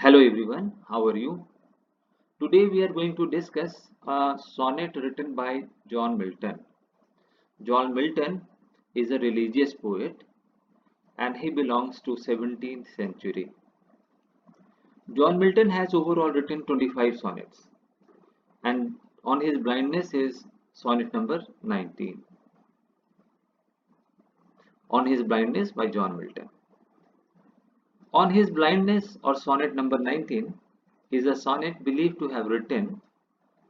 Hello everyone, how are you? Today we are going to discuss a sonnet written by John Milton. John Milton is a religious poet and he belongs to 17th century. John Milton has overall written 25 sonnets and on his blindness is sonnet number 19. On his blindness by John Milton. On his blindness or sonnet number 19 is a sonnet believed to have written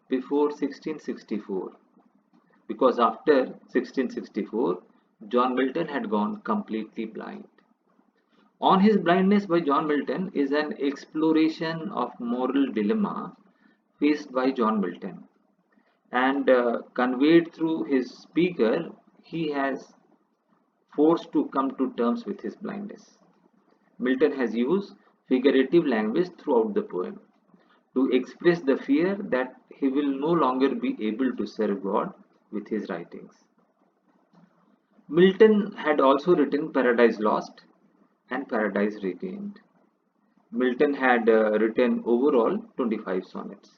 before 1664 because after 1664 John Milton had gone completely blind. On His Blindness by John Milton is an exploration of moral dilemma faced by John Milton and conveyed through his speaker. He has forced to come to terms with his blindness. Milton has used figurative language throughout the poem to express the fear that he will no longer be able to serve God with his writings. Milton had also written Paradise Lost and Paradise Regained. Milton had written overall 25 sonnets.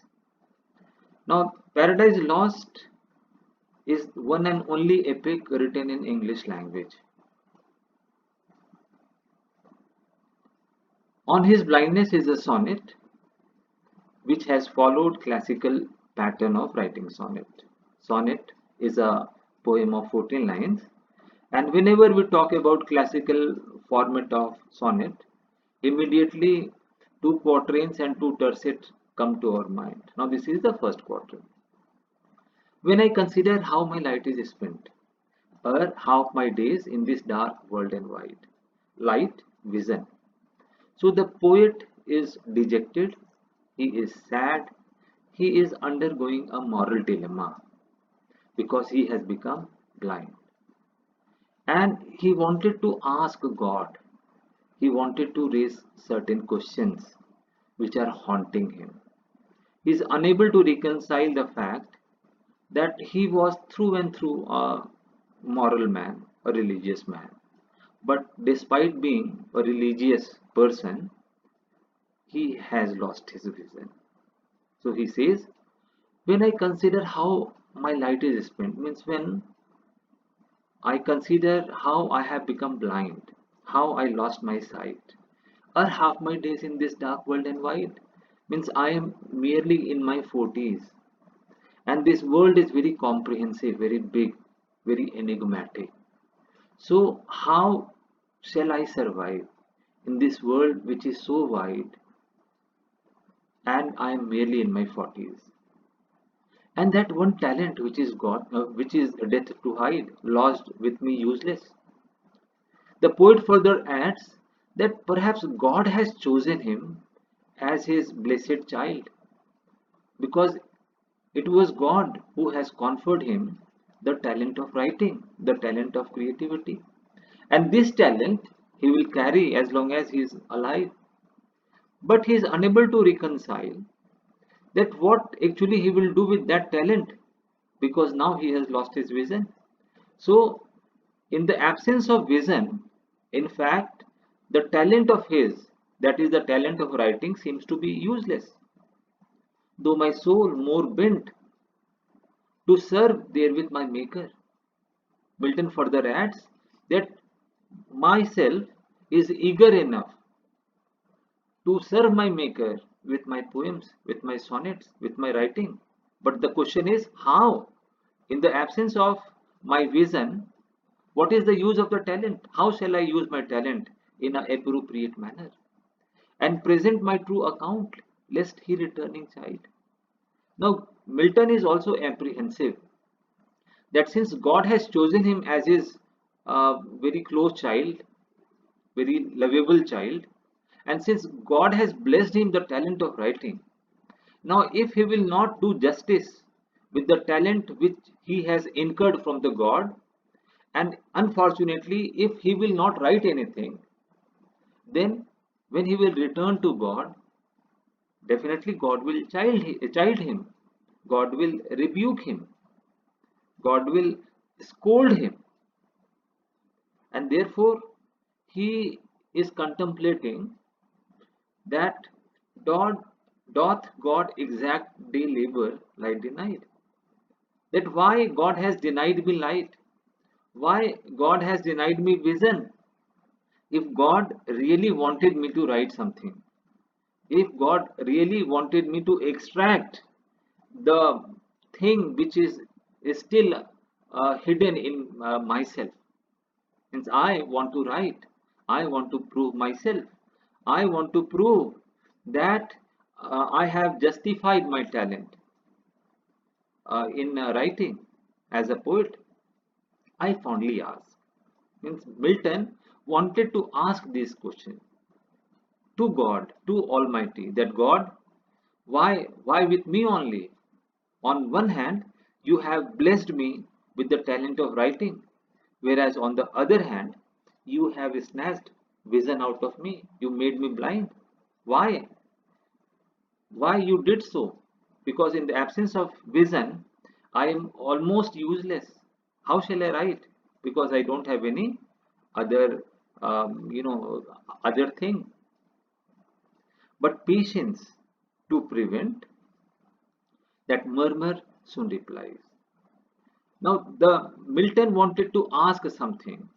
Now, Paradise Lost is one and only epic written in English language. On His Blindness is a sonnet which has followed classical pattern of writing sonnet. Sonnet is a poem of 14 lines, and whenever we talk about classical format of sonnet, immediately two quatrains and two tercets come to our mind. Now this is the first quatrain. When I consider how my light is spent, or half my days in this dark world and wide. Light, vision. So the poet is dejected, he is sad, he is undergoing a moral dilemma because he has become blind. And he wanted to ask God, he wanted to raise certain questions which are haunting him. He is unable to reconcile the fact that he was through and through a moral man, a religious man. But despite being a religious person, he has lost his vision. So he says, when I consider how my light is spent, means when I consider how I have become blind, how I lost my sight, or half my days in this dark world and wide, means I am merely in my 40s, and this world is very comprehensive, very big, very enigmatic. So, how shall I survive in this world which is so wide and I am merely in my 40s? And that one talent which is God, which is death to hide, lost with me useless. The poet further adds that perhaps God has chosen him as his blessed child because it was God who has conferred him the talent of writing, the talent of creativity. And this talent he will carry as long as he is alive. But he is unable to reconcile that what actually he will do with that talent because now he has lost his vision. So, in the absence of vision, in fact, the talent of his, that is the talent of writing, seems to be useless. Though my soul more bent to serve there with my maker. Milton further adds that myself is eager enough to serve my maker with my poems, with my sonnets, with my writing. But the question is how? In the absence of my vision, what is the use of the talent? How shall I use my talent in an appropriate manner and present my true account, lest he returning child? Now, Milton is also apprehensive that since God has chosen him as his very close child, very lovable child, and since God has blessed him the talent of writing, now if he will not do justice with the talent which he has incurred from the God, and unfortunately, if he will not write anything, then when he will return to God, definitely God will child him. God will rebuke him. God will scold him. And therefore, he is contemplating that doth, doth God exact day labor light denied? That why God has denied me light? Why God has denied me vision? If God really wanted me to write something, if God really wanted me to extract the thing which is still hidden in myself, means I want to write, I want to prove myself, I want to prove that I have justified my talent in writing as a poet. I fondly ask. Means Milton wanted to ask this question to God, to Almighty, that God, why with me only? On one hand, you have blessed me with the talent of writing, whereas on the other hand, you have snatched vision out of me. You made me blind. Why? Why you did so? Because in the absence of vision, I am almost useless. How shall I write? Because I don't have any other, other thing. But patience to prevent that murmur soon replies. Now, the Milton wanted to ask something.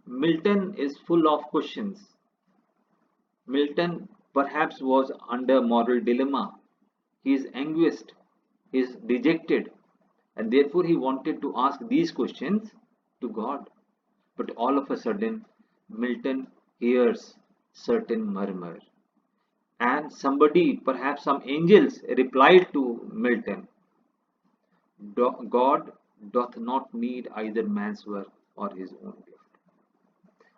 Milton is full of questions. Milton perhaps was under moral dilemma. He is anguished, he is dejected, and therefore he wanted to ask these questions to God. But all of a sudden, Milton hears certain murmur, and somebody, perhaps some angels, replied to Milton, God doth not need either man's work or his own gift.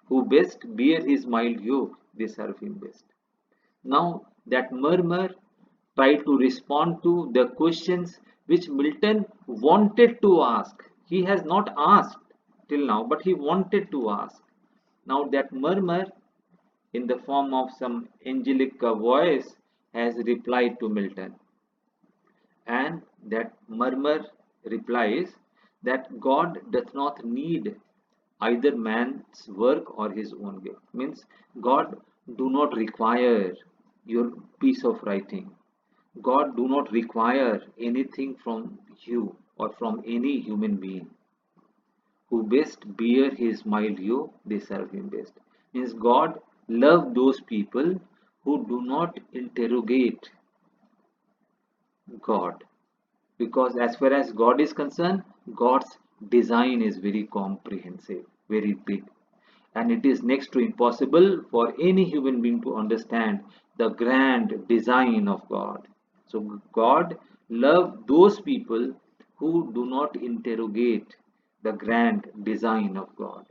Who best bear his mild yoke, they serve him best. Now that murmur tried to respond to the questions which Milton wanted to ask. He has not asked till now, but he wanted to ask. Now that murmur, in the form of some angelic voice, has replied to Milton. And that murmur replies that God doth not need either man's work or his own gift. Means God do not require your piece of writing. God do not require anything from you or from any human being. Who best bear his mild yoke, they serve him best. Means God love those people who do not interrogate God. Because as far as God is concerned, God's design is very comprehensive, very big. And it is next to impossible for any human being to understand the grand design of God. So God loves those people who do not interrogate the grand design of God.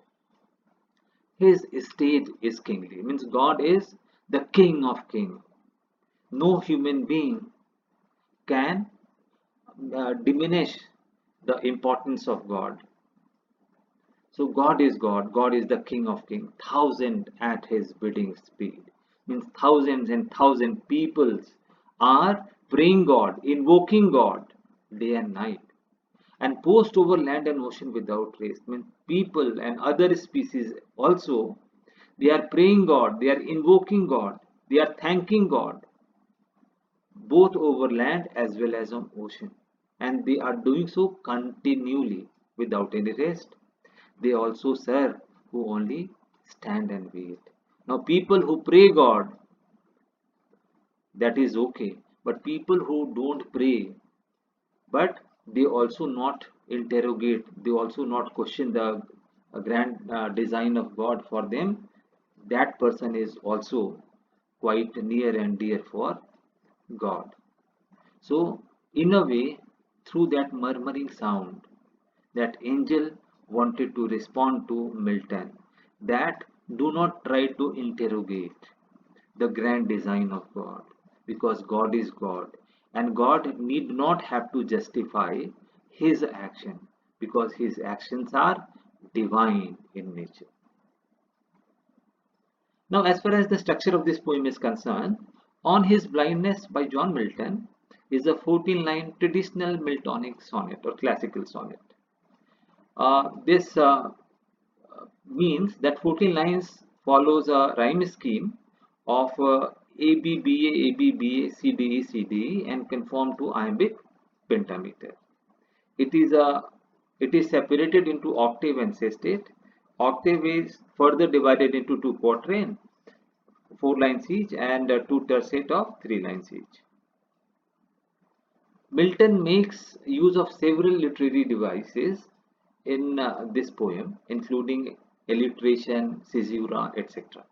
His estate is kingly, means God is the King of kings. No human being can diminish the importance of God. So God is God. God is the King of kings. Thousand at His bidding speed. Means thousands and thousand peoples are praying God, invoking God day and night, and post over land and ocean without rest. Means people and other species also, they are praying God, they are invoking God, they are thanking God, both over land as well as on ocean, and they are doing so continually without any rest. They also serve who only stand and wait. Now, people who pray God, that is okay, but people who don't pray, but they also not interrogate, they also not question the grand design of God for them, that person is also quite near and dear for God. So, in a way, through that murmuring sound, that angel wanted to respond to Milton, that do not try to interrogate the grand design of God, because God is God, and God need not have to justify his action, because his actions are divine in nature. Now, as far as the structure of this poem is concerned, On His Blindness by John Milton is a 14-line traditional Miltonic sonnet or classical sonnet. This means that 14 lines follows a rhyme scheme of ABBA, ABBA, CDE, CDE, and conform to iambic pentameter. It is a it is separated into octave and sestet. Octave is further divided into two quatrain, 4 lines each, and two tercet of 3 lines each. Milton makes use of several literary devices in this poem, including alliteration, caesura, etc.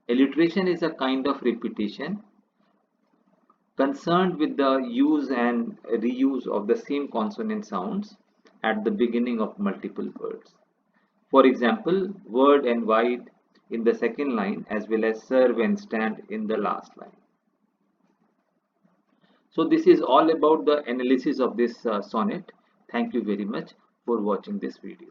Alliteration is a kind of repetition concerned with the use and reuse of the same consonant sounds at the beginning of multiple words. For example, word and wide in the second line, as well as serve and stand in the last line. So this is all about the analysis of this sonnet. Thank you very much for watching this video.